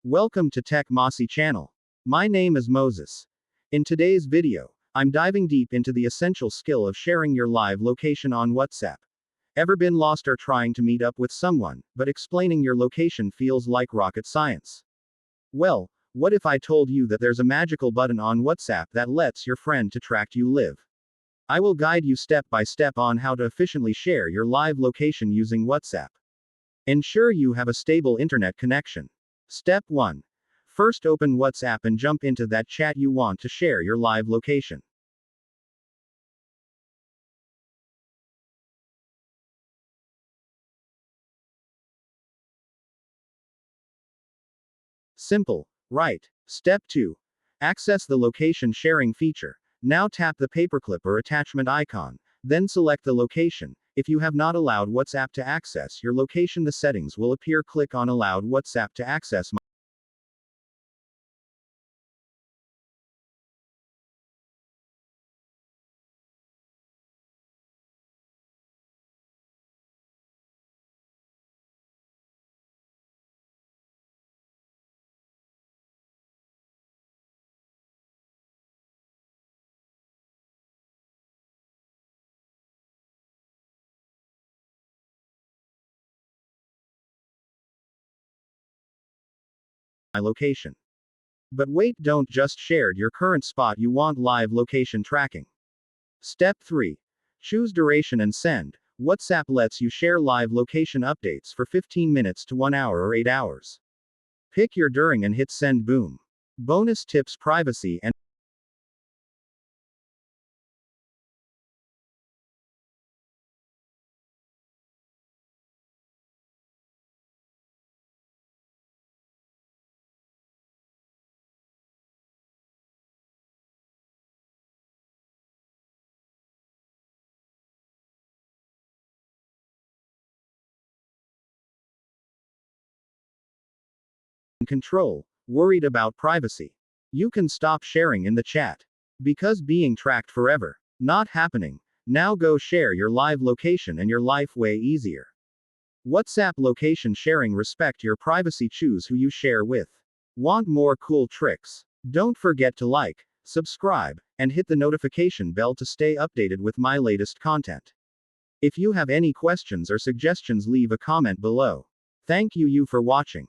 Welcome to Tech Mossy channel. My name is Moses. In today's video, I'm diving deep into the essential skill of sharing your live location on WhatsApp. Ever been lost or trying to meet up with someone, but explaining your location feels like rocket science? Well, what if I told you that there's a magical button on WhatsApp that lets your friend to track you live? I will guide you step by step on how to efficiently share your live location using WhatsApp. Ensure you have a stable internet connection. Step 1. First, open WhatsApp and jump into that chat you want to share your live location. Simple, right? Step 2. Access the location sharing feature. Now tap the paperclip or attachment icon, then select the location. If you have not allowed WhatsApp to access your location, the settings will appear. Click on Allowed WhatsApp to access my location. But wait, don't just share your current spot, you want live location tracking. Step 3. Choose duration and send. WhatsApp lets you share live location updates for 15 minutes to 1 hour or 8 hours. Pick your during and hit send. Boom. Bonus tips: privacy and control. Worried about privacy? You can stop sharing in the chat. Because being tracked forever. Not happening. Now go share your live location and your life way easier. WhatsApp location sharing. Respect your privacy. Choose who you share with. Want more cool tricks? Don't forget to like, subscribe, and hit the notification bell to stay updated with my latest content. If you have any questions or suggestions, leave a comment below. Thank you for watching.